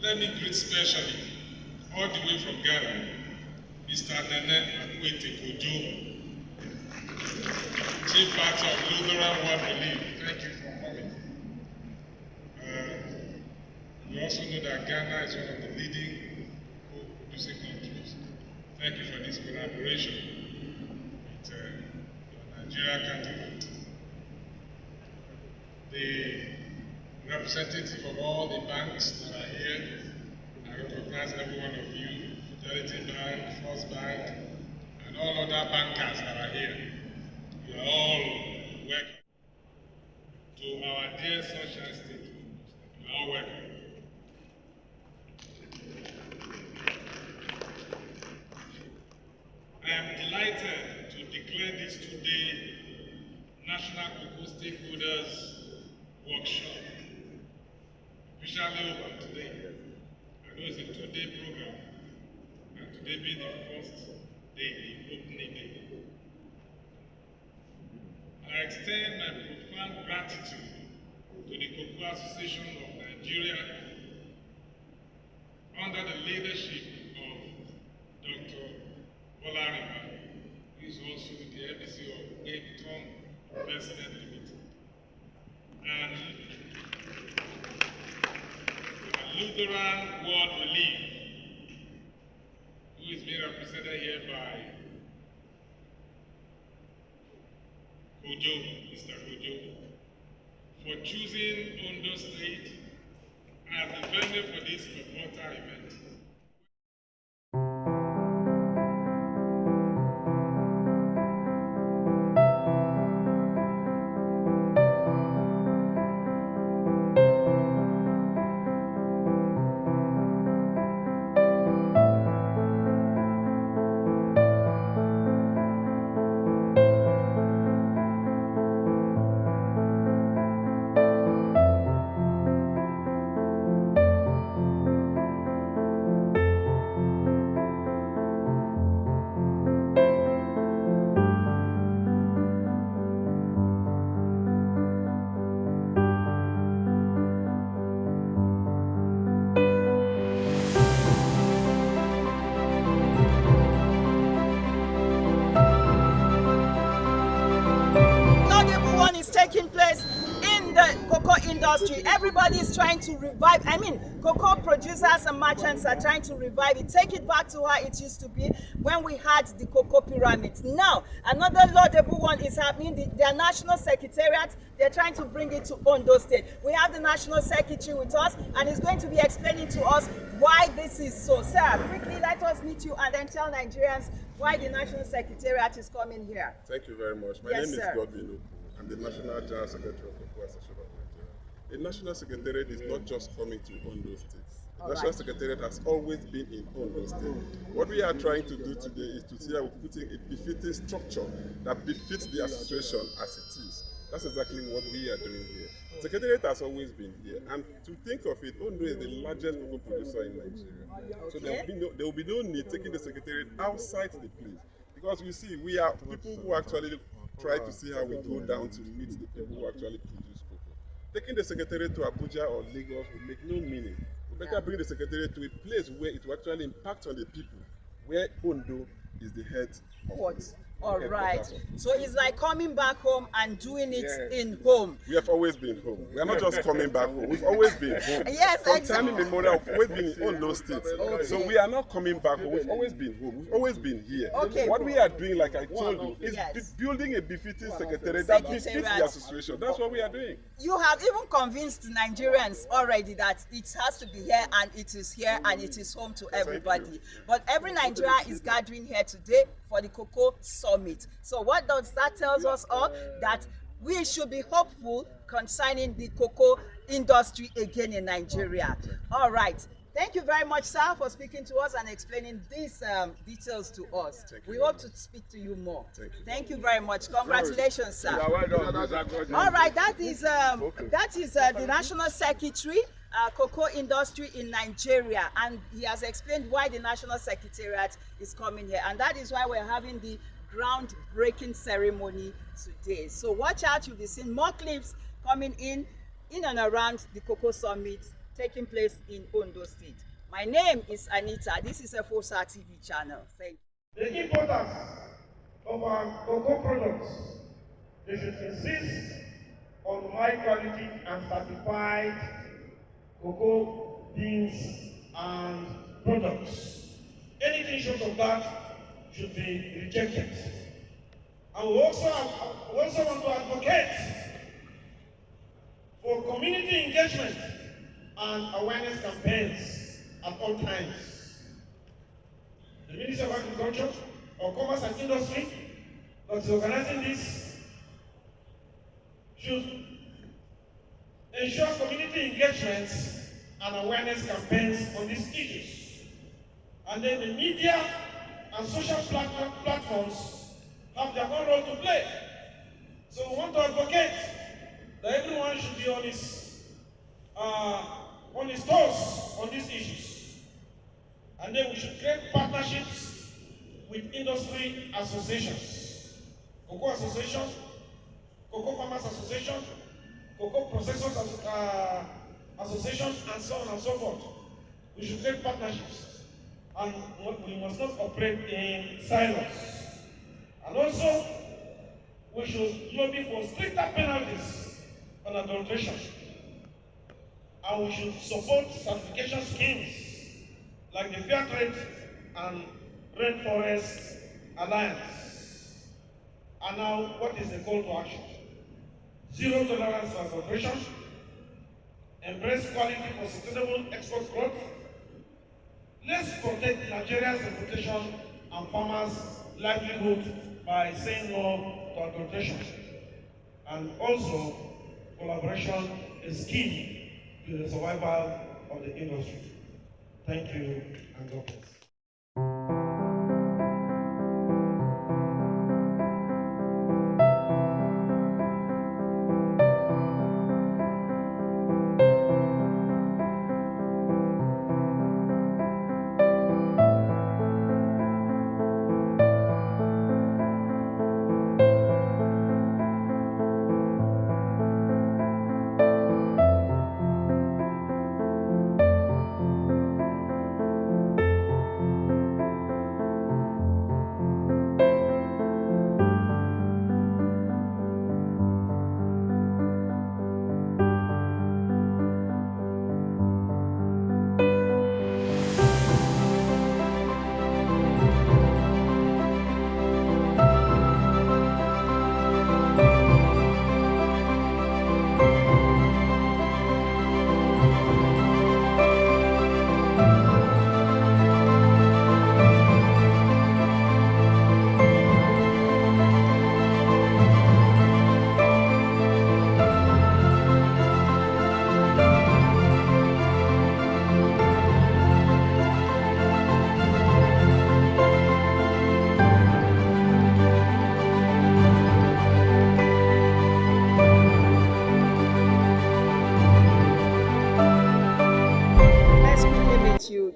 Let me greet specially, all the way from Ghana, Mr. Nene Akwete Kojo, Chief Pastor of Lutheran World Relief. Thank you for coming. We also know that Ghana is one of the leading cocoa-producing countries. Thank you for this collaboration with your Nigeria counterpart. The representative of all the banks that are here, I recognize every one of you, Fidelity Bank, First Bank, and all other bankers that are here. You are all welcome to our dear Sunshine State. You are all welcome. I am delighted to declare this two-day National Cocoa Stakeholders Workshop officially open today. I know it's a two-day program, and today being the first day, the opening day. I extend my profound gratitude to the Cocoa Association of Nigeria under the leadership of Dr. Bola Arima, who is also the FDC of Atom President Limited, and Lutheran World Relief, who is being represented here by Kojo, Mr. Kojo, for choosing Ondo State as the venue for this Kopota event. Taking place in the cocoa industry. Everybody is trying to revive, cocoa producers and merchants are trying to revive it, take it back to how it used to be when we had the cocoa pyramids. Now, another laudable one is happening, their national secretariat, they're trying to bring it to Ondo State. We have the national secretary with us, and he's going to be explaining to us why this is so. Sir, quickly let us meet you and then tell Nigerians why the national secretariat is coming here. Thank you very much. My name is Godwin Oku. I'm the National General Secretary of the Cocoa Association of Nigeria. The National Secretariat is not just coming to Ondo State. The National Secretariat has always been in Ondo State. What we are trying to do today is to see how we're putting a befitting structure that befits the association as it is. That's exactly what we are doing here. The Secretariat has always been here, and to think of it, Ondo is the largest cocoa producer in Nigeria. So there will be no need taking the Secretariat outside the place. Because you see, we are people who actually try to see how we go down to meet the people who actually produce cocoa. Taking the Secretariat to Abuja or Lagos will make no meaning. We better bring the Secretariat to a place where it will actually impact on the people, where Ondo is the head of what? All right. So it's like coming back home and doing it in home. We have always been home. We are not just coming back home. We've always been home. Yes, from time immemorial, we've always been in Ondo State. Okay. So we are not coming back home. We've always been home. We've always been here. Okay. What we are doing, like I told you, is building a befitting secretariat that befits the association. That's what we are doing. You have even convinced Nigerians already that it has to be here, and it is here, and it is home to everybody. But every Nigerian is gathering here today for the Cocoa Summit. So what does that tell us all? That we should be hopeful concerning the cocoa industry again in Nigeria. All right. Thank you very much, sir, for speaking to us and explaining these details to us. We hope to speak to you more. Thank you very much. Congratulations, sir. All right, that is the National Secretary, Cocoa Industry in Nigeria, and he has explained why the National Secretariat is coming here, and that is why we're having the groundbreaking ceremony today. So watch out, you'll be seeing more clips coming in and around the Cocoa Summit taking place in Ondo State. My name is Anita. This is FOSA TV channel. Thank you. The importers of our cocoa products, they should insist on high quality and certified cocoa beans and products. Anything short of that should be rejected. And we also want to advocate for community engagement and awareness campaigns at all times. The Ministry of Agriculture or Commerce and Industry that is organizing this should ensure community engagements and awareness campaigns on these issues. And then the media and social platforms have their own role to play. So we want to advocate that everyone should be on his toes on these issues. And then we should create partnerships with industry associations, Cocoa Association, Cocoa Farmers Association, Cocoa Processors Association, and so on and so forth. We should create partnerships. And we must not operate in silos. And also, we should lobby for stricter penalties on adulteration. And we should support certification schemes like the Fair Trade and Rainforest Alliance. And now, what is the call to action? Zero tolerance for adulteration, embrace quality for sustainable export growth. Let's protect Nigeria's reputation and farmers' livelihood by saying no to adulteration. And also, collaboration is key to the survival of the industry. Thank you, and God bless.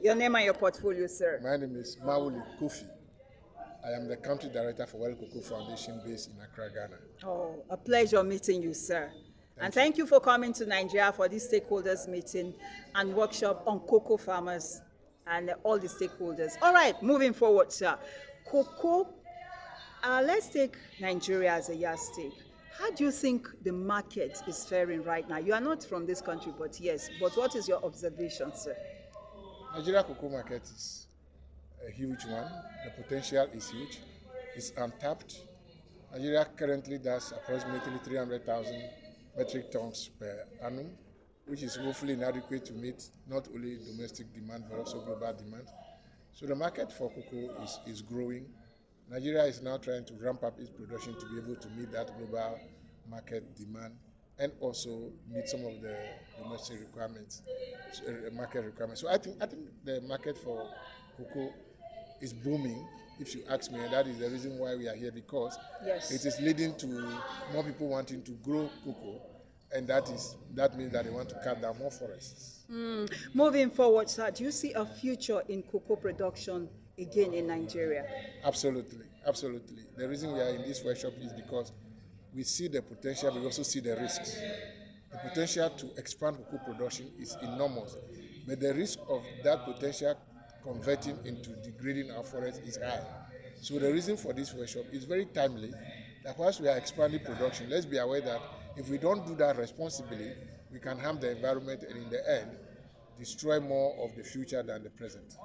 Your name and your portfolio, sir. My name is Mauli Kofi. I am the Country Director for World Cocoa Foundation based in Accra, Ghana. Oh, a pleasure meeting you, sir. Thank you for coming to Nigeria for this stakeholders meeting and workshop on cocoa farmers and all the stakeholders. All right, moving forward, sir. Cocoa, let's take Nigeria as a yardstick. How do you think the market is faring right now? You are not from this country, but yes. But what is your observation, sir? Nigeria cocoa market is a huge one. The potential is huge. It's untapped. Nigeria currently does approximately 300,000 metric tons per annum, which is woefully inadequate to meet not only domestic demand but also global demand. So the market for cocoa is growing. Nigeria is now trying to ramp up its production to be able to meet that global market demand and also meet some of the domestic requirements, market requirements. So I think the market for cocoa is booming, if you ask me, and that is the reason why we are here, because it is leading to more people wanting to grow cocoa, and that means that they want to cut down more forests. Moving forward, sir, do you see a future in cocoa production again in Nigeria? Absolutely, absolutely. The reason we are in this workshop is because we see the potential, we also see the risks. the potential to expand cocoa production is enormous, but the risk of that potential converting into degrading our forest is high. So the reason for this workshop is very timely, that whilst we are expanding production, let's be aware that if we don't do that responsibly, we can harm the environment and in the end, destroy more of the future than the present.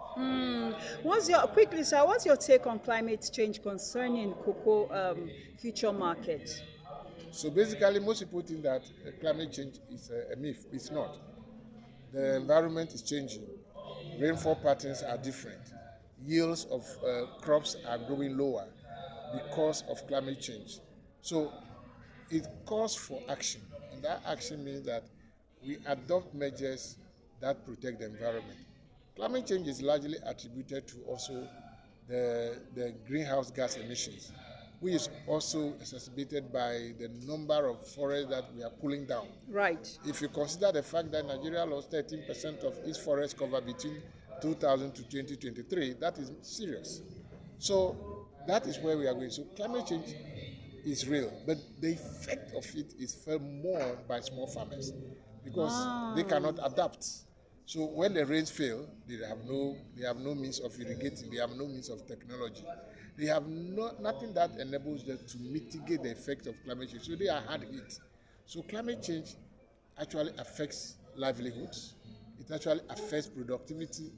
Quickly, sir, what's your take on climate change concerning cocoa future market? So basically, most people think that climate change is a myth. It's not. The environment is changing. Rainfall patterns are different. Yields of crops are growing lower because of climate change. So it calls for action, and that action means that we adopt measures that protect the environment. Climate change is largely attributed to also the greenhouse gas emissions, which is also exacerbated by the number of forests that we are pulling down. Right. If you consider the fact that Nigeria lost 13% of its forest cover between 2000 to 2023, that is serious. So that is where we are going. So climate change is real, but the effect of it is felt more by small farmers because they cannot adapt. So when the rains fail, they have no means of irrigating, they have no means of technology. They have nothing that enables them to mitigate the effect of climate change. So they are hard hit. So climate change actually affects livelihoods, it actually affects productivity,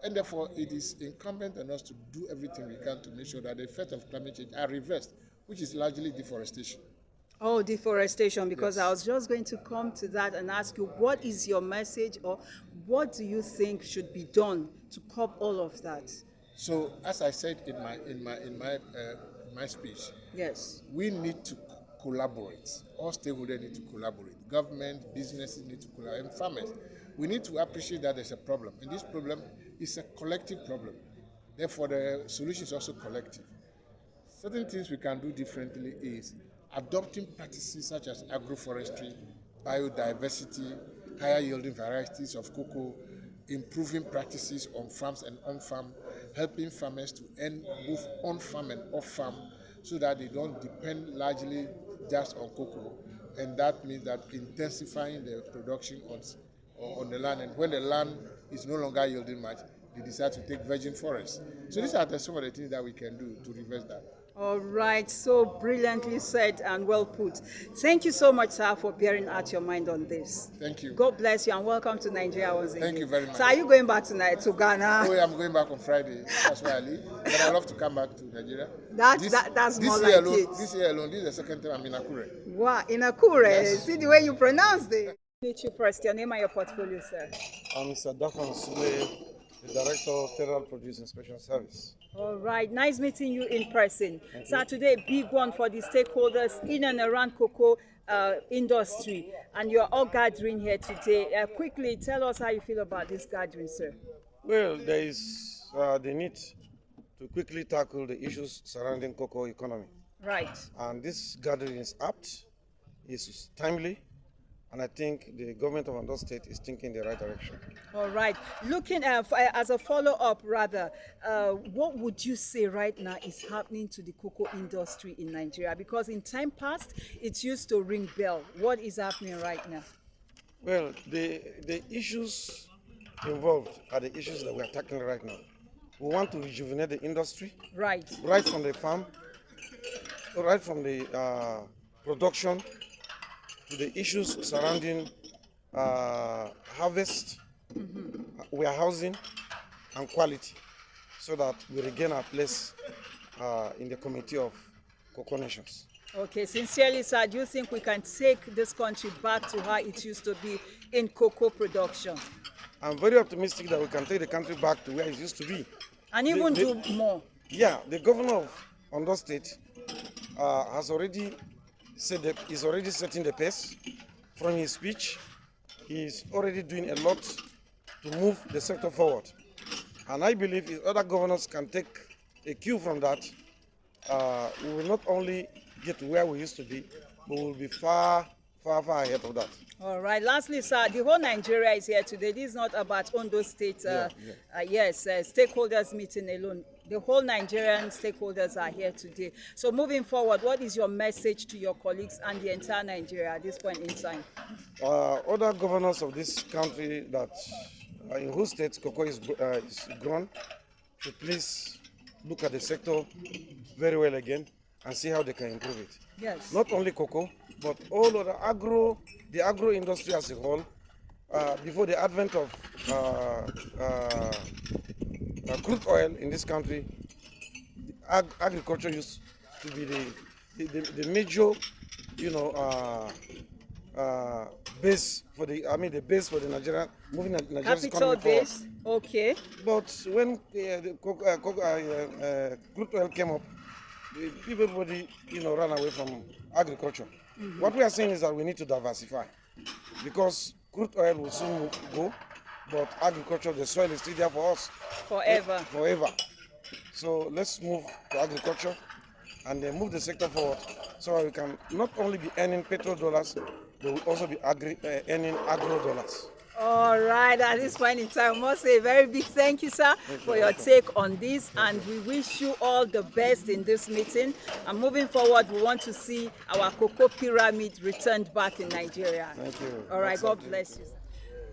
and therefore it is incumbent on us to do everything we can to make sure that the effects of climate change are reversed, which is largely deforestation. Oh, deforestation, because Yes. I was just going to come to that and ask you, what is your message, or what do you think should be done to curb all of that? So, as I said in my speech, Yes. we need to collaborate. All stakeholders need to collaborate. Government, businesses need to collaborate, and farmers. We need to appreciate that there's a problem, and this problem is a collective problem. Therefore, the solution is also collective. Certain things we can do differently is adopting practices such as agroforestry, biodiversity, higher yielding varieties of cocoa, improving practices on farms and on-farm, helping farmers to earn both on-farm and off-farm so that they don't depend largely just on cocoa. And that means that intensifying the production on the land. And when the land is no longer yielding much, they decide to take virgin forests. So these are some of the things that we can do to reverse that. All right, so brilliantly said and well put. Thank you so much, sir, for bearing out your mind on this. Thank you. God bless you and welcome to Nigeria once again. Thank you very much. So are you going back tonight to Ghana? Oh, yeah, I'm going back on Friday. That's where I live. But I love to come back to Nigeria. That's more like it. This year alone, this is the second time I'm in Akure. Wow, in Akure. Yes. See the way you pronounce it. Meet you first. Your name and your portfolio, sir. I'm Mr. Dafan Sule, the Director of Federal Produce Inspection Service. All right, nice meeting you in person. So today, big one for the stakeholders in and around cocoa industry, and you're all gathering here today. Quickly, tell us how you feel about this gathering, sir. Well, there is the need to quickly tackle the issues surrounding cocoa economy. Right. And this gathering is apt, is timely, and I think the government of Ondo State is thinking the right direction. All right. Looking as a follow-up, rather, what would you say right now is happening to the cocoa industry in Nigeria? Because in time past, it used to ring bell. What is happening right now? Well, the issues involved are the issues that we are tackling right now. We want to rejuvenate the industry, Right. right from the farm, right from the production, to the issues surrounding harvest, warehousing, and quality, so that we regain our place in the community of cocoa nations. Okay, sincerely, sir, do you think we can take this country back to how it used to be in cocoa production? I'm very optimistic that we can take the country back to where it used to be. And even do more? Yeah, the governor of Ondo State has already said that he's already setting the pace. From his speech, he's already doing a lot to move the sector forward. And I believe if other governors can take a cue from that, we will not only get to where we used to be, but we will be far, far, far ahead of that. All right. Lastly, sir, the whole Nigeria is here today. This is not about Ondo State, stakeholders meeting alone. The whole Nigerian stakeholders are here today. So moving forward, what is your message to your colleagues and the entire Nigeria at this point in time? Other governors of this country that in whose states cocoa is grown should please look at the sector very well again and see how they can improve it. Yes. Not only cocoa, but all of the agro industry as a whole. Before the advent of crude oil in this country, agriculture used to be the major, base for the base for the Nigerian Nigeria's Capital economy base. forward. Okay. But when crude oil came up, everybody ran away from agriculture. What we are saying is that we need to diversify, because crude oil will soon go, but agriculture, the soil is still there for us. Forever. Forever. So let's move to agriculture and then move the sector forward so we can not only be earning petrodollars, but we'll also be earning agro dollars. All right, at this point in time, I must say a very big thank you, sir, for your take on this, and we wish you all the best in this meeting. And moving forward, we want to see our cocoa pyramid returned back in Nigeria. Thank you. All right, God bless you.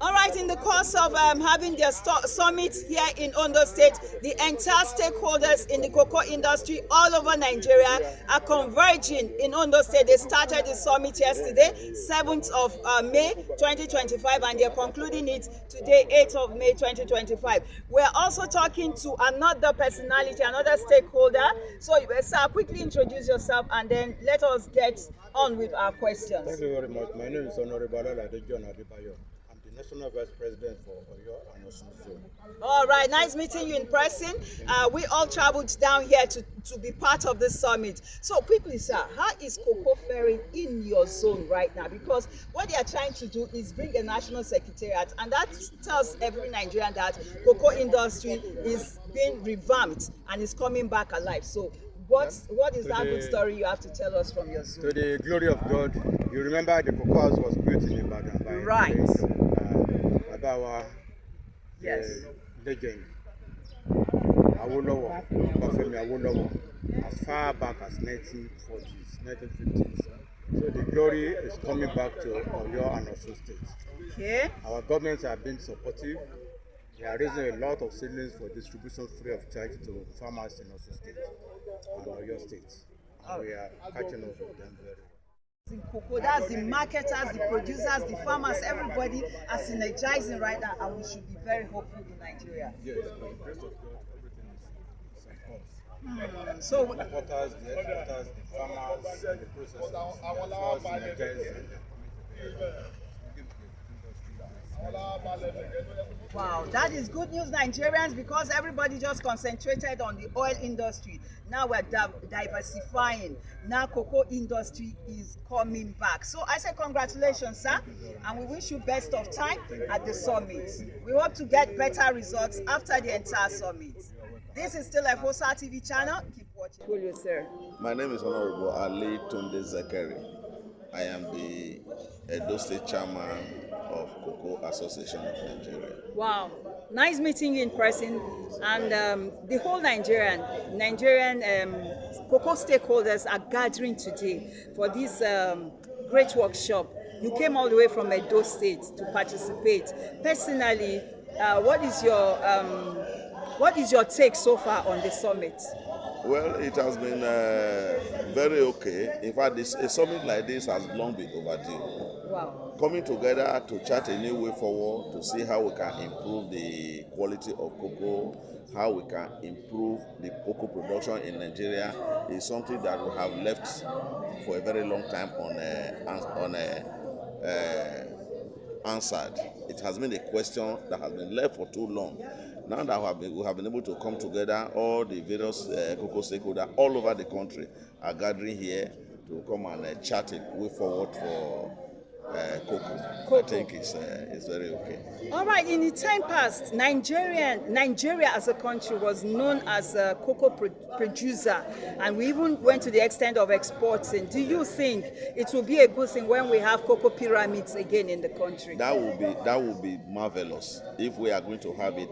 All right, in the course of having their summit here in Ondo State, the entire stakeholders in the cocoa industry all over Nigeria are converging in Ondo State. They started the summit yesterday, 7th of May 2025, and they're concluding it today, 8th of May 2025. We're also talking to another personality, another stakeholder. So, sir, quickly introduce yourself and then let us get on with our questions. Thank you very much. My name is Honorable John Adebayo. National Vice President for Oyo and Osun Zone. All right, nice meeting you in person. We all traveled down here to be part of this summit. So quickly, sir, how is cocoa faring in your zone right now? Because what they are trying to do is bring a national secretariat, and that tells every Nigerian that cocoa industry is being revamped and is coming back alive. So what is that good story you have to tell us from your zone? To the glory of God, you remember the cocoa house was built in Ibadan by right. Our yes. Legend Awolowo, Obafemi Awolowo, as far back as 1940s, 1950s. So the glory is coming back to Oyo and Osun State. Okay. Our governments have been supportive. They are raising a lot of seedlings for distribution free of charge to farmers in Osun State and Oyo State. And we are catching up with them very well. In cocoa, that's the marketers, the producers, the farmers, everybody are synergizing right now, and we should be very hopeful in Nigeria. Yes, by the grace of God, everything is on course. So the importers, the exporters, the farmers, and the processors, all synergize and they're coming together. Wow, that is good news, Nigerians, because everybody just concentrated on the oil industry. Now we're diversifying. Now cocoa industry is coming back. So I say congratulations, sir, and we wish you best of time at the summit. We hope to get better results after the entire summit. This is still FOSA TV channel. Keep watching. Cool, you, sir. My name is Honorable Ali Tunde Zakari. I am the Edo State Chairman of Cocoa Association of Nigeria. Wow, nice meeting you in person, and the whole Nigerian cocoa stakeholders are gathering today for this great workshop. You came all the way from Edo State to participate. Personally, what is your take so far on the summit? Well, it has been very okay. In fact, a summit like this has long been overdue. Wow. Coming together to chart a new way forward, to see how we can improve the quality of cocoa, how we can improve the cocoa production in Nigeria is something that we have left for a very long time unanswered. It has been a question that has been left for too long. Now that we have been able to come together, all the various cocoa stakeholders all over the country are gathering here to come and chart a way forward for cocoa. I think it's very okay. All right, in the time past, Nigeria as a country was known as a cocoa producer, and we even went to the extent of exporting. Do you think it will be a good thing when we have cocoa pyramids again in the country? That would be marvelous if we are going to have it.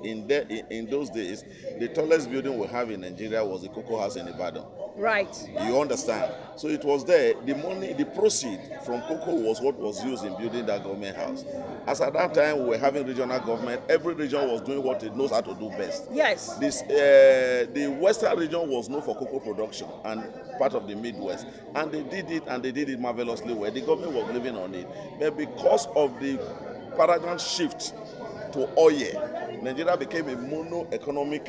In those days, the tallest building we have in Nigeria was the Cocoa House in Ibadan. Right. You understand? So it was there. The proceed from cocoa was what was used in building that government house. As at that time, we were having regional government. Every region was doing what it knows how to do best. Yes. The Western region was known for cocoa production and part of the Midwest. And they did it marvelously well. The government was living on it. But because of the paradigm shift to oil, Nigeria became a mono-economic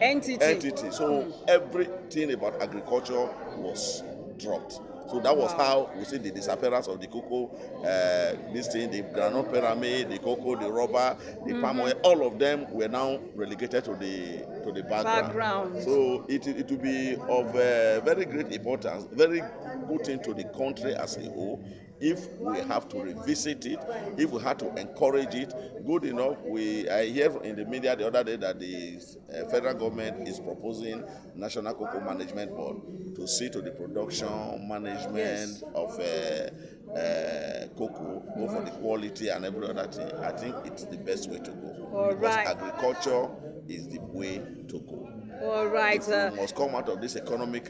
entity. So everything about agriculture was dropped. So that was how we see the disappearance of the cocoa, the granite pyramid, the cocoa, the rubber, the palm oil. All of them were now relegated to the background. So it will be of very great importance, very good thing to the country as a whole. If we have to revisit it, if we have to encourage it, good enough. I hear in the media the other day that the federal government is proposing National Cocoa Management Board to see to the production, management of cocoa, both for the quality and every other thing. I think it's the best way to go. All because right. agriculture is the way to go. All right. If we must come out of this economic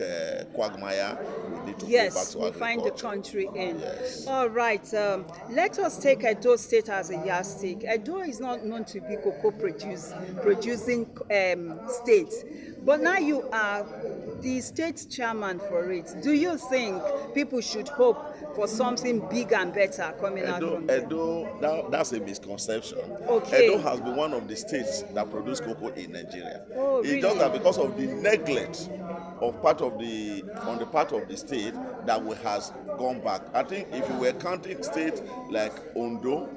quagmire, we need to go back to agriculture. We find the country in. Yes. All right. Let us take Edo State as a yardstick. Edo is not known to be cocoa producing state, but now you are the state chairman for it. Do you think people should hope for something big and better coming out from there? Edo, that's a misconception. Okay. Edo has been one of the states that produce cocoa in Nigeria. Oh, It's really? just that because of the neglect of on the part of the state that we has gone back. I think if you were counting states like Ondo,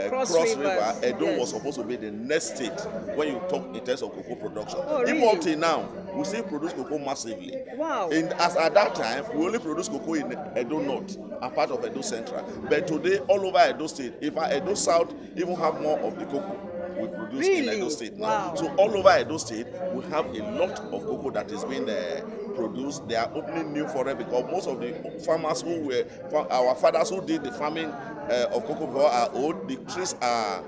Cross River, Edo yes. was supposed to be the next state when you talk in terms of cocoa production. Oh, Even really? up till now, we still produce cocoa massively. Wow. As at that time, we only produce cocoa in Edo North and part of Edo Central. But today, all over Edo State, in fact, Edo South even have more of the cocoa we produce in Really? Edo State now. Wow. So all over Edo State, we have a lot of cocoa that is being produced. They are opening new forests because most of the farmers who were our fathers who did the farming of cocoa before are old. The trees are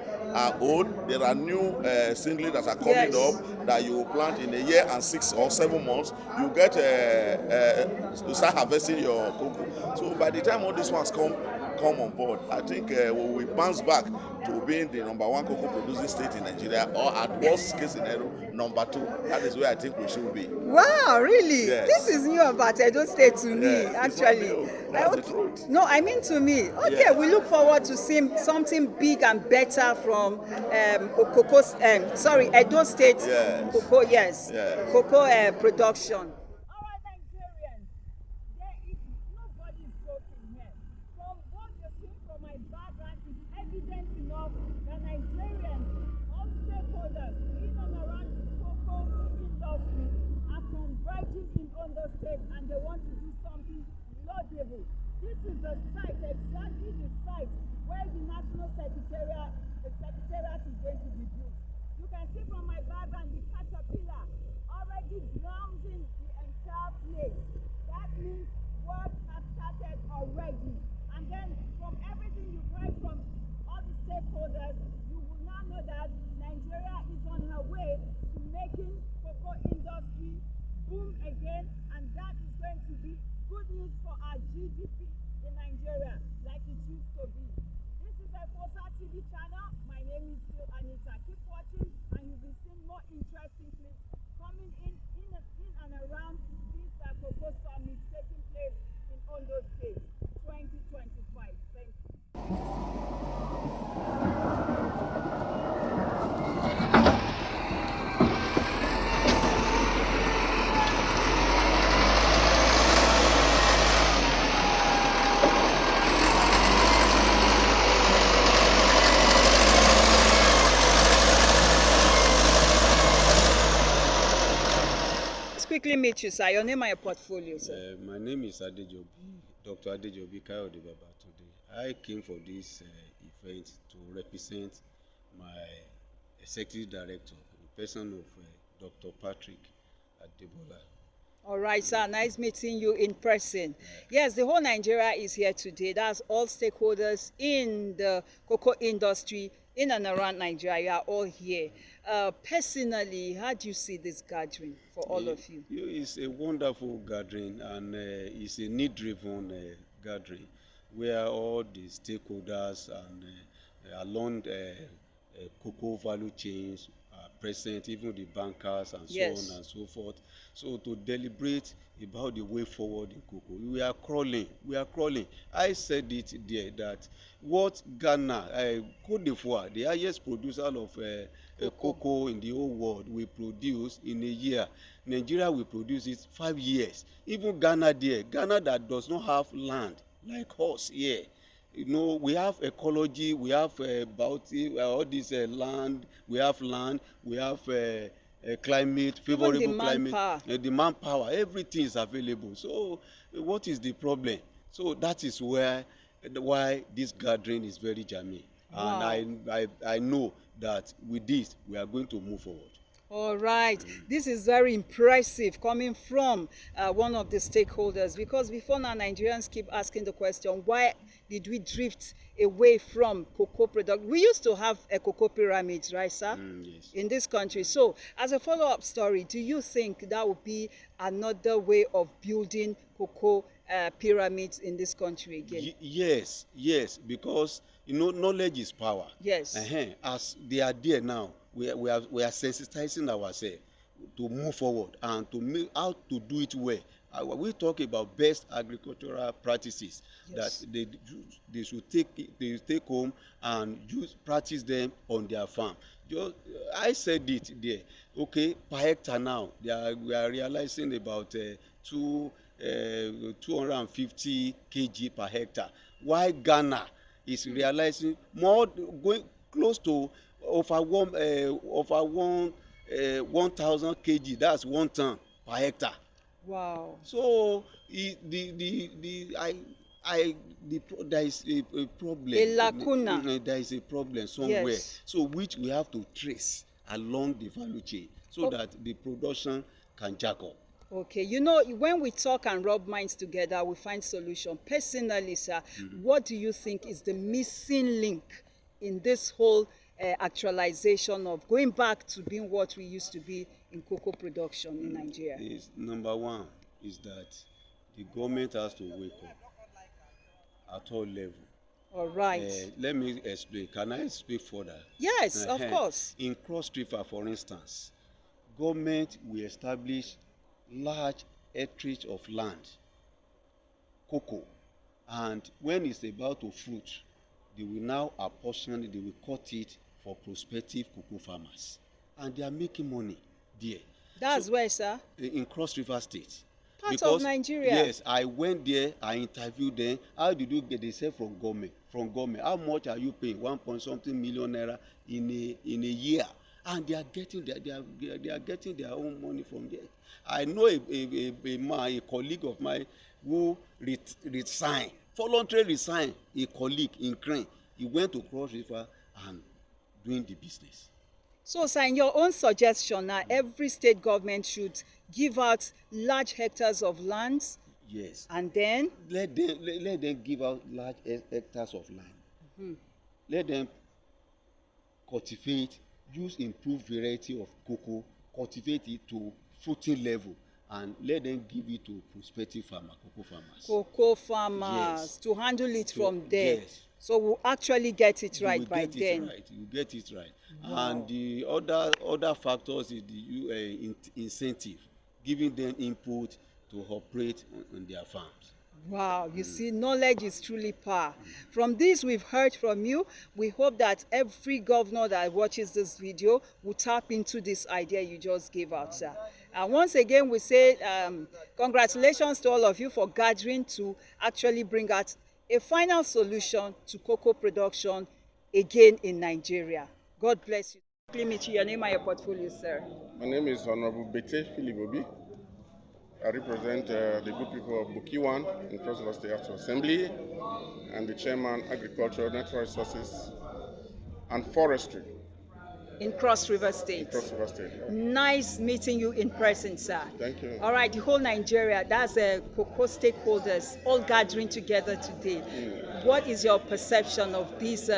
old. There are new seedlings that are coming Yes. up that you plant in a year and 6 or 7 months. You get you start harvesting your cocoa. So by the time all these ones come on board, I think we will bounce back to being the #1 cocoa producing state in Nigeria, or at worst case scenario, #2. That is where I think we should be. Wow, really? Yes. This is new about Edo State to me, Yes, it's actually. not new. That's the truth. No, I mean to me. Okay, Yes. we look forward to seeing something big and better from Edo State Yes. cocoa, yes, Yes. cocoa production. All right, Nigerians, there is nobody joking here. From what you see from my background is evident enough that Nigerians, all stakeholders in and around the cocoa industry are converging in Ondo State and they want to do something laudable. This is the site, exactly the site where the National Secretariat is going to be built. You can see from my background the caterpillar already grounding the entire place. That means work has started already. And then from everything you've heard from all the stakeholders, you will now know that Nigeria is on her way to making cocoa industry boom again, and that is going to be good news for our GDP in Nigeria, like it used to be. This is a FOSA TV channel. My name is still Anita. Keep watching, and you'll be seeing more interesting clips coming in and around this cocoa summit taking place in Ondo State 2025. Thank you. Let's quickly meet you, sir. Your name and your portfolio, sir. My name is Adejobi Dr. Adejobi Kayode Baba today. I came for this event to represent my executive director, the person of Dr. Patrick Adebola. All right, sir. Nice meeting you in person. Yes, the whole Nigeria is here today. That's all stakeholders in the cocoa industry in and around Nigeria are all here. Personally, how do you see this gathering for all of you? It's a wonderful gathering, and it's a need-driven gathering where all the stakeholders and along cocoa value chains are present, even the bankers and so on and so forth. So to deliberate about the way forward in cocoa, we are crawling. I said it there that what Ghana, Cote d'Ivoire, the highest producer of cocoa in the whole world, will produce in a year. Nigeria will produce it 5 years. Even Ghana there, Ghana that does not have land like us here. You know, we have ecology, we have bounty, all this land, we have climate, favorable climate, the manpower, everything is available. So what is the problem? So that is why this gathering is very germane. Wow. And I know that with this, we are going to move forward. All right. This is very impressive coming from one of the stakeholders, because before now, Nigerians keep asking the question, why did we drift away from cocoa production? We used to have a cocoa pyramid, right, sir? Yes. In this country. So, as a follow-up story, do you think that would be another way of building cocoa pyramids in this country again? Yes, because, you know, knowledge is power. Yes. As they are there now, we are sensitizing ourselves to move forward and to know how to do it well. We talk about best agricultural practices, yes, that they should take home and practice them on their farm. I said it there. Okay, per hectare now, we are realizing about 250 kg per hectare. While Ghana is realizing more, going close to over 1,000 kg. That's 1 ton per hectare. Wow. So there is a problem. A lacuna. There is a problem somewhere. Yes. So which we have to trace along the value chain so that the production can jack up. Okay, you know, when we talk and rub minds together, we find solution. Personally, sir, what do you think is the missing link in this whole actualization of going back to being what we used to be in cocoa production in Nigeria? Number one is that the government has to wake up at all levels. All right. Let me explain. Can I speak further? Yes, of course. In Cross River, for instance, government will establish large acreage of land, cocoa, and when it's about to fruit, they will now apportion it, they will cut it for prospective cocoa farmers, and they are making money there. That's where, sir? In Cross River State. Part of Nigeria. Yes, I went there, I interviewed them. How did you get? They said from government. How much are you paying? 1.something million naira in a year, and they are getting their own money from there. I know a colleague of mine who resigned, voluntarily resigned, a colleague in Crane. He went to Cross River and doing the business. So, sir, in your own suggestion, now every state government should give out large hectares of lands. Yes. And then let them give out large hectares of land. Let them cultivate, use improved variety of cocoa, cultivate it to fruiting level, and let them give it to prospective cocoa farmers. Cocoa farmers, yes, to handle it from there. Yes. So we'll actually get it right by then. You get it right. Wow. And the other factors is the incentive, giving them input to operate on their farms. Wow, you see, knowledge is truly power. From this we've heard from you. We hope that every governor that watches this video will tap into this idea you just gave out, sir. And once again, we say congratulations to all of you for gathering to actually bring out a final solution to cocoa production again in Nigeria. God bless you. Please meet your name and your portfolio, sir. My name is Honorable Bete Philip Obi. I represent the good people of Bukiwan in Cross River State House of Assembly, and the chairman, Agriculture, Natural Resources, and Forestry. In Cross River State. In Cross River State. Nice meeting you in person, sir. Thank you. All right, the whole Nigeria, that's cocoa stakeholders all gathering together today. What is your perception of this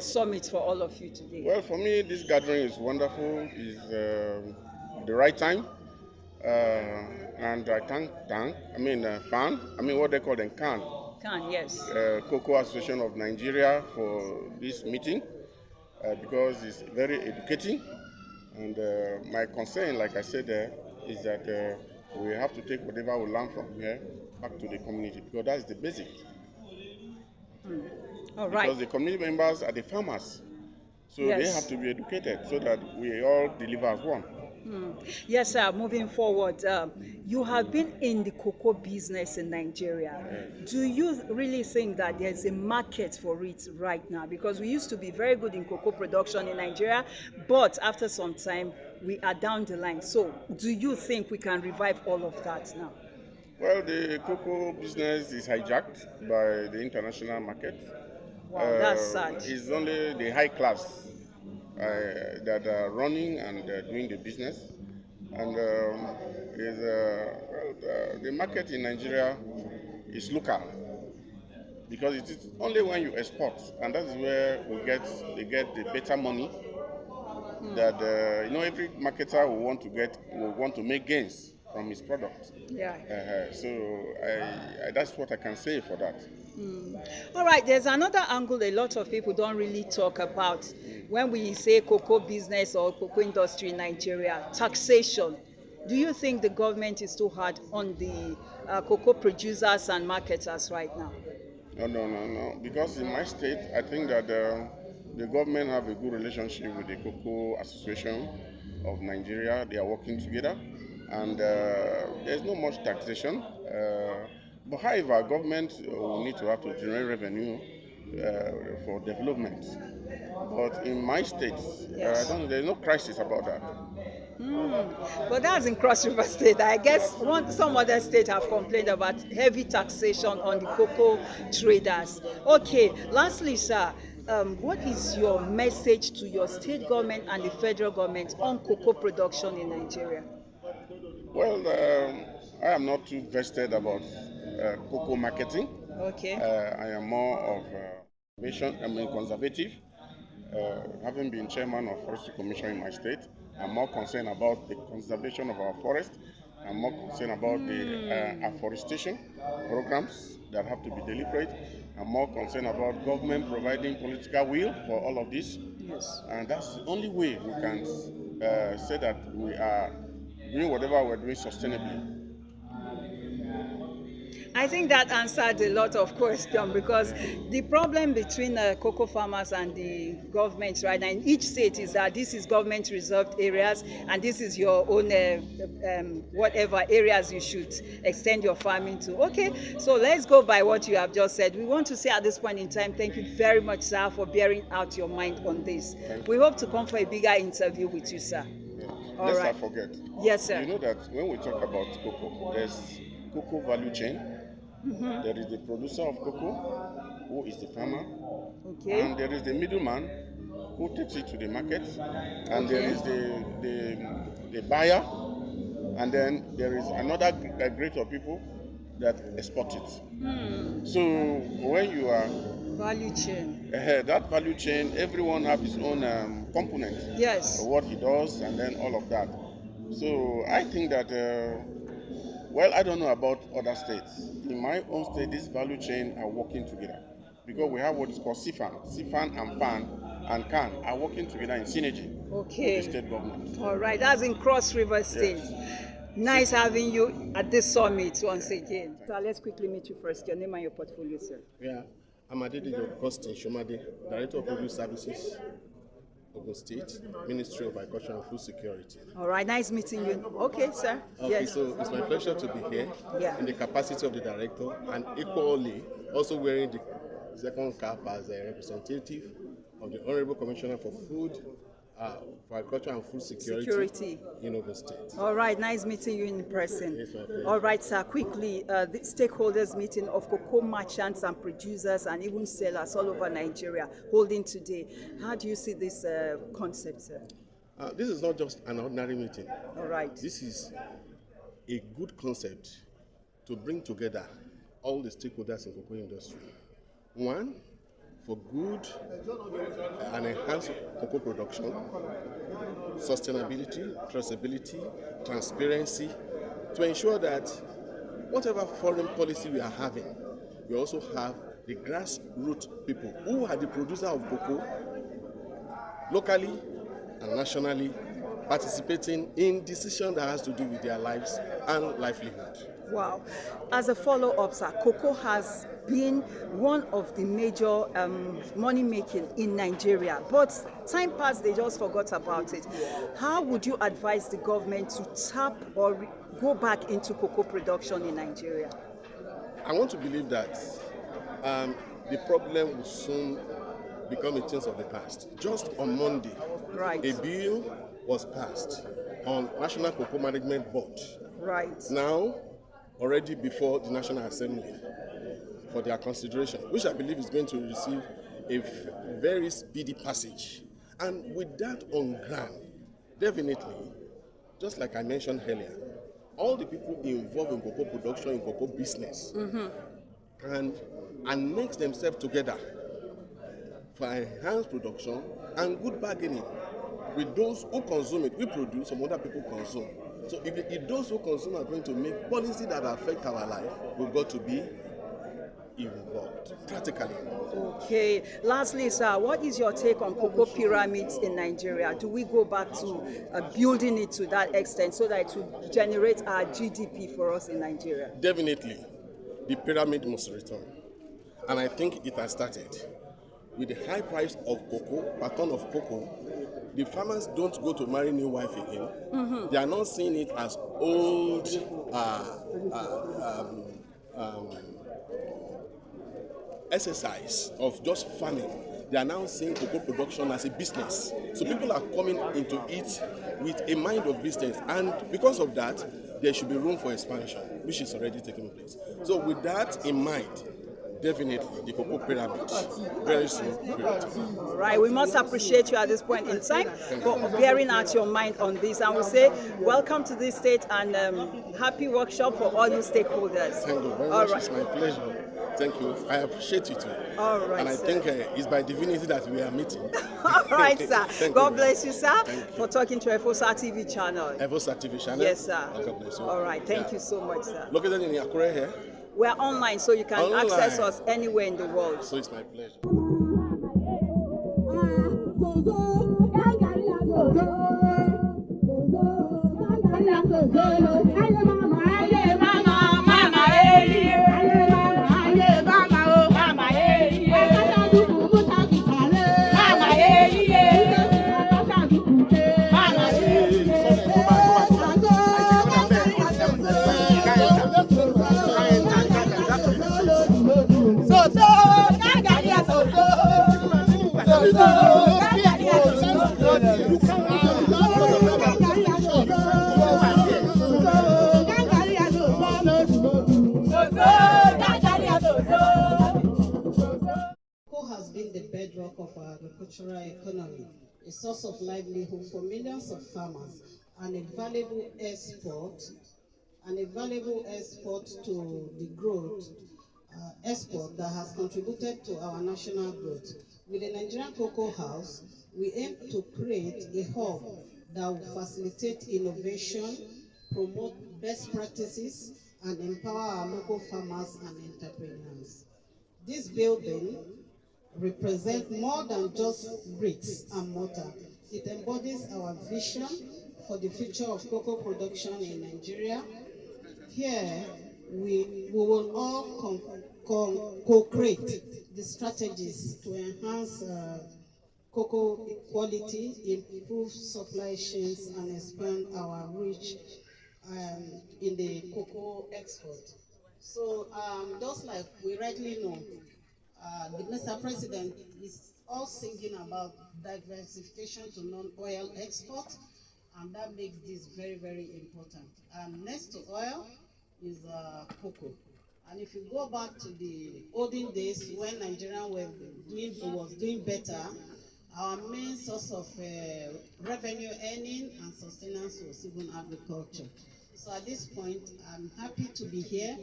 summit for all of you today? Well, for me, this gathering is wonderful. It's the right time. And I what they call them, CAN, yes. Cocoa Association of Nigeria, for this meeting because it's very educating. And my concern, like I said there, is that we have to take whatever we learn from here back to the community, because that's the basic. All right. Because the community members are the farmers, so they have to be educated so that we all deliver as one. Yes, sir. Moving forward, you have been in the cocoa business in Nigeria. Do you really think that there's a market for it right now? Because we used to be very good in cocoa production in Nigeria, but after some time, we are down the line. So do you think we can revive all of that now? Well, the cocoa business is hijacked by the international market. Wow, that's sad. It's only the high class that are running and doing the business, and the market in Nigeria is local, because it is only when you export, and that is where they get the better money. That every marketer will want to make gains from his product. So that's what I can say for that. All right, there's another angle a lot of people don't really talk about when we say cocoa business or cocoa industry in Nigeria: taxation. Do you think the government is too hard on the cocoa producers and marketers right now? No. Because in my state, I think that the government have a good relationship with the Cocoa Association of Nigeria. They are working together, and there's not much taxation. But however, government will need to have to generate revenue for development. But in my state, there's no crisis about that. But that's in Cross River State. I guess some other states have complained about heavy taxation on the cocoa traders. Okay, lastly, sir, what is your message to your state government and the federal government on cocoa production in Nigeria? Well, I am not too vested about cocoa marketing. Okay. I am more of conservative. Having been chairman of Forestry Commission in my state, I'm more concerned about the conservation of our forest. I'm more concerned about the afforestation programs that have to be deliberate. I'm more concerned about government providing political will for all of this. Yes. And that's the only way we can say that we are doing whatever we're doing sustainably. I think that answered a lot of questions, because the problem between cocoa farmers and the government right now in each state is that this is government reserved areas and this is your own whatever areas you should extend your farming to. Okay, so let's go by what you have just said. We want to say at this point in time, thank you very much, sir, for bearing out your mind on this. We hope to come for a bigger interview with you, sir. Let's not forget. Yes, sir. You know that when we talk about cocoa, there's cocoa value chain. There is the producer of cocoa, who is the farmer, and there is the middleman who takes it to the market, and there is the buyer, and then there is another grade of people that export it. So when you are value chain, that value chain, everyone has his own component. Yes. What he does, and then all of that. So I think that. Well, I don't know about other states. In my own state, this value chain are working together, because we have what is called CFAN. CFAN and FAN and CAN are working together in synergy with the state government. All right, that's in Cross River State. Yes. Nice having you at this summit once again. So let's quickly meet you first. Your name and your portfolio, sir. Yeah, I'm Adedijo Costin Shomade, Director of Produce Services, Ogun State, Ministry of Agriculture and Food Security. All right, nice meeting you. Okay, sir. Okay, yes. So it's my pleasure to be here in the capacity of the director, and equally also wearing the second cap as a representative of the Honorable Commissioner for Food, for Agriculture and Food Security in Ogun State. All right, nice meeting you in person. Yes, my pleasure. All right, sir, quickly, the stakeholders meeting of cocoa merchants and producers and even sellers all over Nigeria holding today. How do you see this concept, sir? This is not just an ordinary meeting. All right. This is a good concept to bring together all the stakeholders in the cocoa industry. One, for good and enhanced cocoa production, sustainability, traceability, transparency, to ensure that whatever foreign policy we are having, we also have the grassroots people who are the producer of cocoa locally and nationally participating in decisions that has to do with their lives and livelihood. Wow. As a follow-up, sir, cocoa has been one of the major money-making in Nigeria, but time passed, they just forgot about it. How would you advise the government to tap or go back into cocoa production in Nigeria? I want to believe that the problem will soon become a thing of the past. Just on Monday, right, a bill was passed on National Cocoa Management Board. Right. Now, already before the National Assembly for their consideration, which I believe is going to receive a very speedy passage. And with that on ground, definitely, just like I mentioned earlier, all the people involved in cocoa production, in cocoa business, can annex themselves together for enhanced production and good bargaining with those who consume it. We produce, some other people consume. So if those who consume are going to make policy that affect our life, we've got to be involved, practically involved. Okay. Lastly, sir, what is your take on cocoa pyramids in Nigeria? Do we go back to building it to that extent so that it will generate our GDP for us in Nigeria? Definitely. The pyramid must return. And I think it has started. With the high price of cocoa, per ton of cocoa, the farmers don't go to marry new wife again. They are not seeing it as old exercise of just farming. They are now seeing cocoa production as a business. So people are coming into it with a mind of business. And because of that, there should be room for expansion, which is already taking place. So with that in mind, definitely, the cocoa pyramid very soon will return. Right, we must appreciate you at this point in time for bearing out your mind on this. And we say, welcome to this state and happy workshop for all you stakeholders. Thank you very much. It's my pleasure. Thank you. I appreciate you too. All right, and I think it's by divinity that we are meeting. All right, sir. God bless you, sir, you for talking to EFOSA TV channel. EFOSA TV channel? Yes, sir. God bless you. All right, thank you so much, sir. Located in Akure here? We're online, so you can access us anywhere in the world. So it's my pleasure. Has been the bedrock of our agricultural economy, a source of livelihood for millions of farmers, and a valuable export to the growth export that has contributed to our national growth. With the Nigerian Cocoa House, we aim to create a hub that will facilitate innovation, promote best practices, and empower our local farmers and entrepreneurs. This building represents more than just bricks and mortar. It embodies our vision for the future of cocoa production in Nigeria. Here, we will all co-create the strategies to enhance cocoa quality, improve supply chains, and expand our reach in the cocoa export. So just like we rightly know, Mr. President is all singing about diversification to non-oil export, and that makes this very, very important. And next to oil is cocoa. And if you go back to the olden days when Nigeria was doing better, our main source of revenue earning and sustenance was even agriculture. So at this point, I'm happy to be here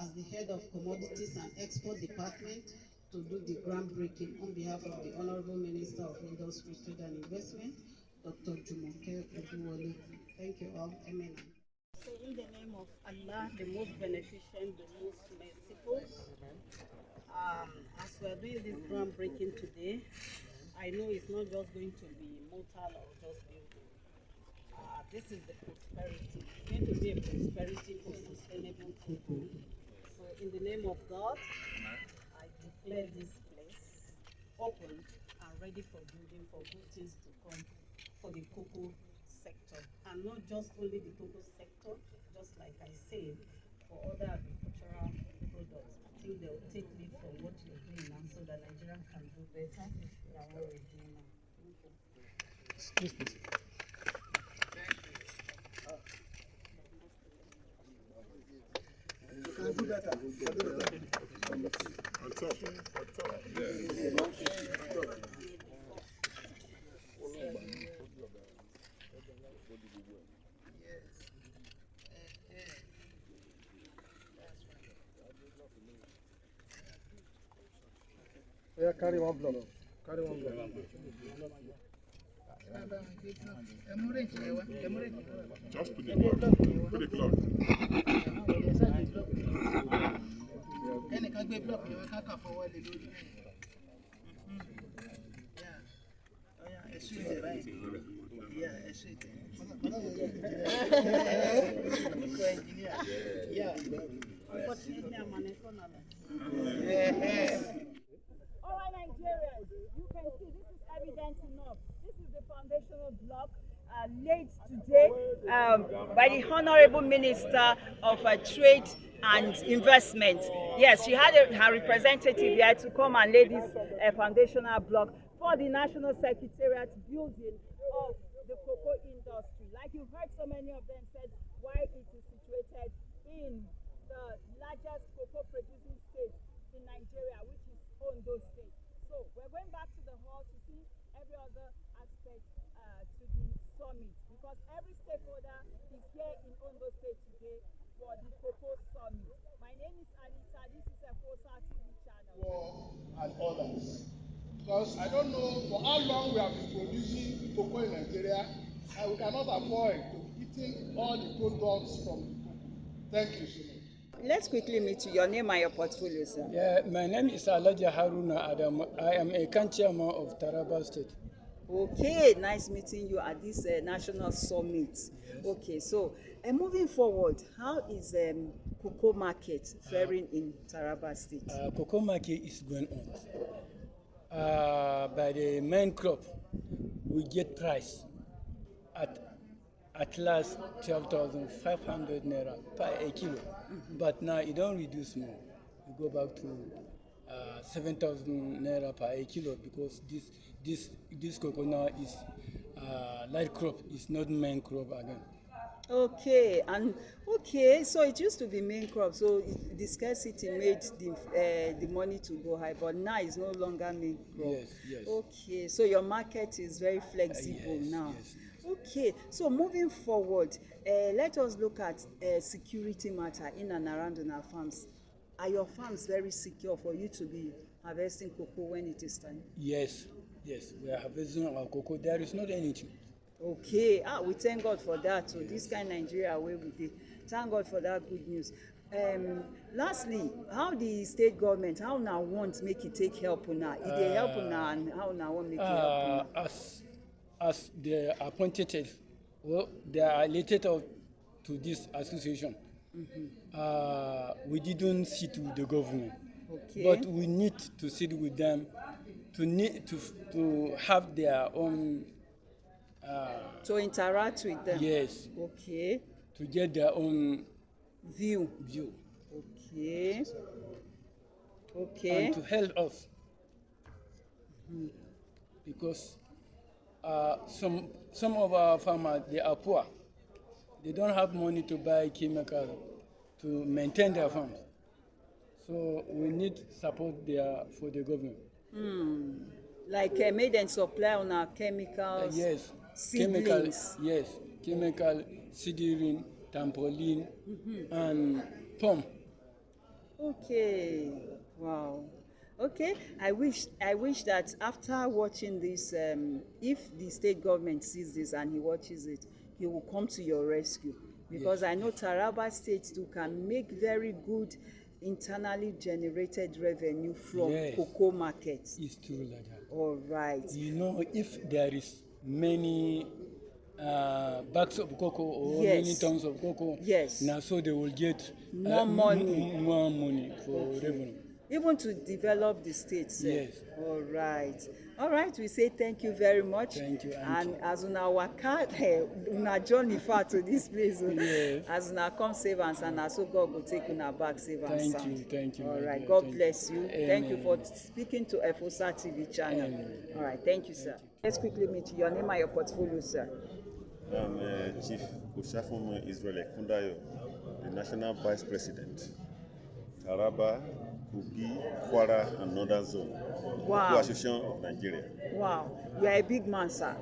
as the head of Commodities and Export Department to do the groundbreaking on behalf of the Honorable Minister of Industry, Trade and Investment, Dr. Jumoke Oduwole. Thank you all. Amen. So in the name of Allah, the most beneficent, the most merciful, as we are doing this groundbreaking today, I know it's not just going to be mortal or just building. This is the prosperity. It's going to be a prosperity for sustainable people. So in the name of God, I declare this place open and ready for building, for good things to come for the cocoa sector. And not just only the cocoa sector, just like I said, for other agricultural products. I think they'll take lead from what you're doing now so that Nigeria can do better than what we're doing now. Thank you. Excuse me. You can do better. On top. Yeah, carry one block. Carry one block. Just put the block. Put the block. Unfortunately, I'm an economist. All right, Nigerians, you can see this is evident enough. This is the foundational block laid today by the Honorable Minister of Trade and Investment. Yes, she had her representative here to come and lay this foundational block for the National Secretariat building of the cocoa industry. Like you've heard, so many of them said why it is situated in the largest cocoa producing state in Nigeria, which is Ondo State. So we're going back to the hall to see every other aspect to the summit, because every stakeholder is here in Ondo State today for the cocoa summit. My name is Anita. This is a FOSA TV channel. And others. Because I don't know for how long we have been producing cocoa in Nigeria, and we cannot avoid eating all the products from the cocoa. Thank you so much. Let's quickly meet you. Your name and your portfolio, sir. Yeah, my name is Alaja Haruna Adam. I am a chairman of Taraba State. Okay, nice meeting you at this national summit. Yes. Okay, so moving forward, how is cocoa market faring in Taraba State? Cocoa market is going on. By the main crop, we get price at last 12,500 naira per a kilo. Mm-hmm. But now it don't reduce more. We go back to 7,000 naira per a kilo, because this cocoa now is light crop, is not main crop again. Okay, and okay, so it used to be main crop, so the scarcity made the money to go high, but now it's no longer main crop. Yes, yes. Okay, so your market is very flexible now. Yes. Okay, so moving forward, let us look at security matter in and around on our farms. Are your farms very secure for you to be harvesting cocoa when it is time? Yes, we are harvesting our cocoa. There is not anything. Okay, we thank God for that. So this kind of Nigeria way with it. Thank God for that good news. Lastly, how the state government, how now want make it take help now? If they help now, and how now want make it help now? As the appointed, well, they are related to this association. Mm-hmm. We didn't sit with the government, okay, but we need to sit with them to have their own. To interact with them. Yes. Okay. To get their own view. Okay. Okay. And to help us. Mm-hmm. because some of our farmers, they are poor. They don't have money to buy chemical to maintain their farms. So we need support there for the government. Like made and supply on our chemicals. Yes, seedlings. Chemical, seedling, trampoline, and pump. Okay, wow. Okay, I wish that after watching this, if the state government sees this and he watches it, he will come to your rescue, because I know Taraba State too can make very good internally generated revenue from cocoa markets. It's true like that. All right. You know, if there is many bags of cocoa or many tons of cocoa, now so they will get more money for revenue. Even to develop the states. Yes. All right. All right. We say thank you very much. Thank you. And as una waka, una journey far to this place. Yes. As una come save us, and so God will take una back save and sound. Thank you. All right. God bless you. Thank you for speaking to FOSA TV channel. All right. Thank you, sir. Let's quickly meet you. Your name and your portfolio, sir. I'm Chief Oshafumu Israel Ekundayo, the National Vice President, Taraba, Kogi, Kwara, and Northern Zone. Wow. Association of Nigeria. Wow, you are a big man, sir.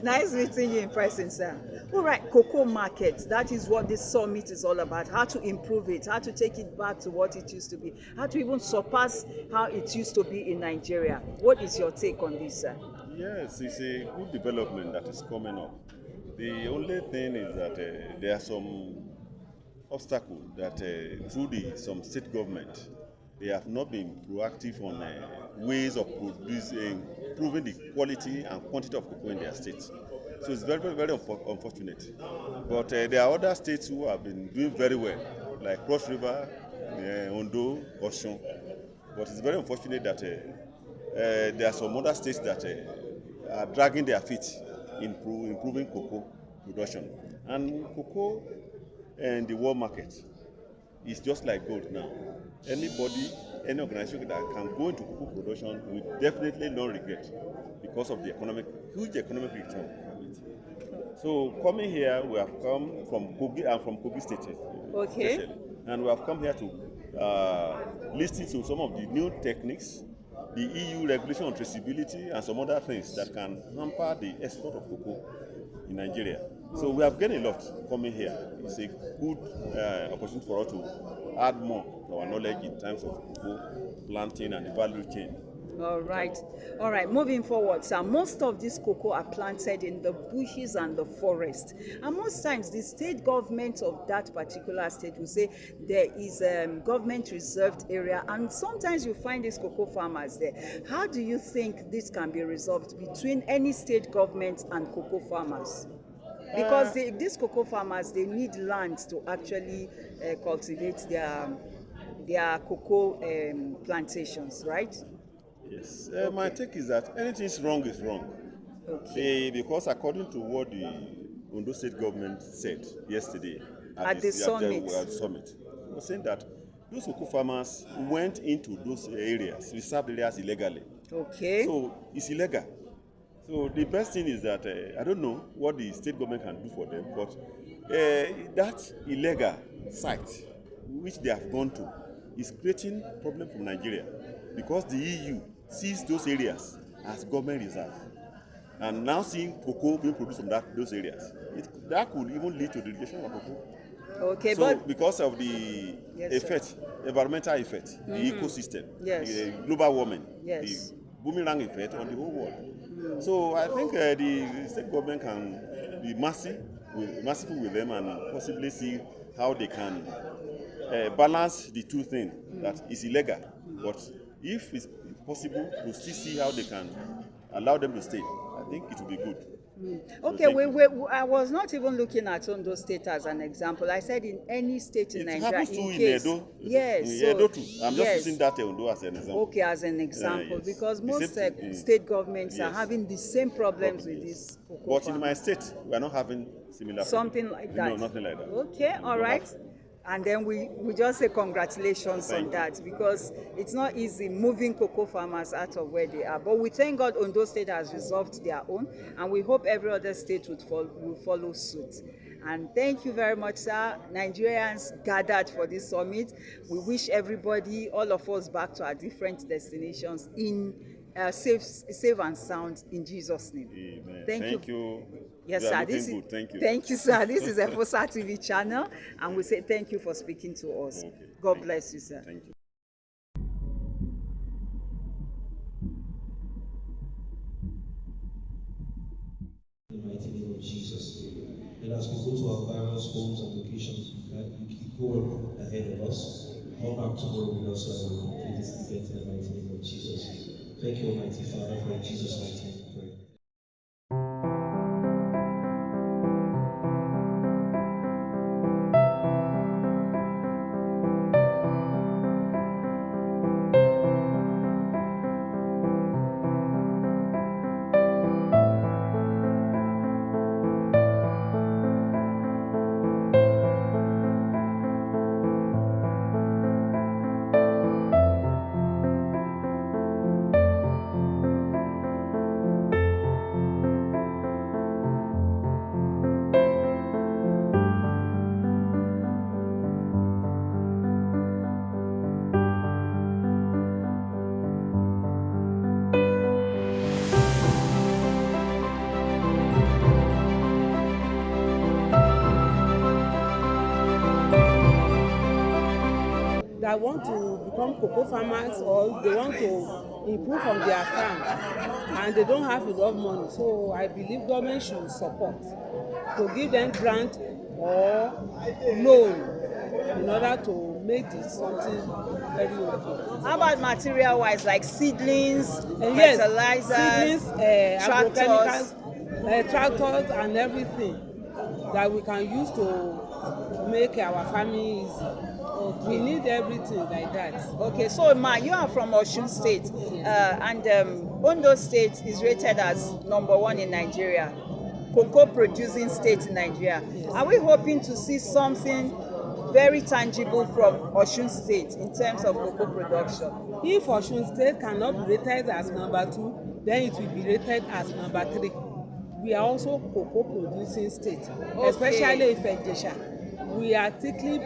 Nice meeting you in person, sir. All right, cocoa market. That is what this summit is all about. How to improve it, how to take it back to what it used to be, how to even surpass how it used to be in Nigeria. What is your take on this, sir? Yes, it's a good development that is coming up. The only thing is that there are some obstacles that through some state government, they have not been proactive on ways of improving the quality and quantity of cocoa in their states. So it's very, very, very unfortunate. But there are other states who have been doing very well, like Cross River, Ondo, Osun. But it's very unfortunate that there are some other states that are dragging their feet in improving cocoa production. And cocoa in the world market is just like gold now. Anybody, any organization that can go into cocoa production will definitely not regret because of the huge economic return from it. So coming here, we have come from Kogi and from Kogi State, especially, and we have come here to listen to some of the new techniques, the EU regulation on traceability, and some other things that can hamper the export of cocoa in Nigeria. So we have gained a lot coming here. It's a good opportunity for us to add more to our knowledge in terms of cocoa planting and the value chain. All right. Moving forward, sir, most of these cocoa are planted in the bushes and the forest. And most times the state government of that particular state will say there is a government reserved area, and sometimes you find these cocoa farmers there. How do you think this can be resolved between any state government and cocoa farmers? Because these cocoa farmers, they need land to actually cultivate their cocoa plantations, right? Yes. My take is that anything is wrong is wrong. Because according to what the Ondo State government said yesterday at the summit, they were saying that those cocoa farmers went into those areas, reserved areas illegally. Okay. So it's illegal. So the best thing is that I don't know what the state government can do for them, but that illegal site which they have gone to is creating problem for Nigeria, because the EU sees those areas as government reserve, and now seeing cocoa being produced from those areas, that could even lead to the rejection of cocoa. Okay, so because of the environmental effect, the ecosystem, the global warming, the boomerang effect on the whole world. So I think the state government can be merciful with them and possibly see how they can balance the two things. That is illegal, but if it's possible to still see how they can allow them to stay, I think it will be good. Okay, I was not even looking at Ondo State as an example. I said in any state in Nigeria. It happens too in Edo. Yes. In Edo too. I'm just using that Ondo as an example. Okay, as an example, because most state governments are having the same problems with this. But in my state, we are not having similar something like that. No, nothing like that. Okay, all right. And then we just say congratulations on that, because it's not easy moving cocoa farmers out of where they are. But we thank God Ondo State has resolved their own, and we hope every other state will follow suit. And thank you very much, sir. Nigerians gathered for this summit. We wish everybody, all of us, back to our different destinations in safe and sound, in Jesus' name. Amen. Thank you. Yes, you sir. Thank you. Thank you, sir. This is FOSA TV channel, and we say thank you for speaking to us. Okay. God bless you, sir. Thank you. In the mighty name of Jesus. And as we go to our various homes and locations, you keep going ahead of us. Come back tomorrow with us so that we complete this event in the mighty name of Jesus. Thank you, Almighty Father, for in Jesus' mighty name we pray. That want to become cocoa farmers, or they want to improve on their farm and they don't have enough money. So I believe government should support to give them grant or loan in order to make this something very okay. How about material wise, like seedlings, Yes, fertilizers, seedlings, tractors? tractors and everything that we can use to make our farming easy. Okay. We need everything like that. Okay, so Ma, you are from Osun State, and Ondo State is rated as #1 in Nigeria, cocoa producing state in Nigeria. Yes. Are we hoping to see something very tangible from Osun State in terms of cocoa production? If Osun State cannot be rated as #2, then it will be rated as #3. We are also cocoa producing state, okay. Especially Ife-Ijesha. We are thickly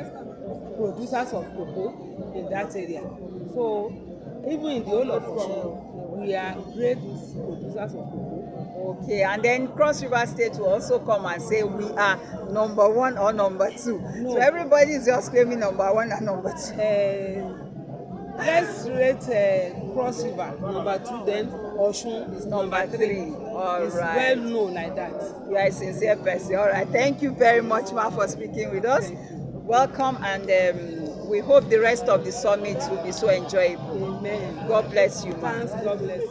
producers of cocoa in that area. So even in the whole of Osun, we are great producers of cocoa. Okay, and then Cross River State will also come and say we are #1 or #2. No. So everybody is just claiming #1 and #2. Let's rate Cross River #2, then Osun is #3. All it's right. well known like that. You are a sincere person. All right. Thank you very much, Ma, for speaking with us. Welcome, and we hope the rest of the summit will be so enjoyable. Amen. God bless you, Ma. Thanks. God bless.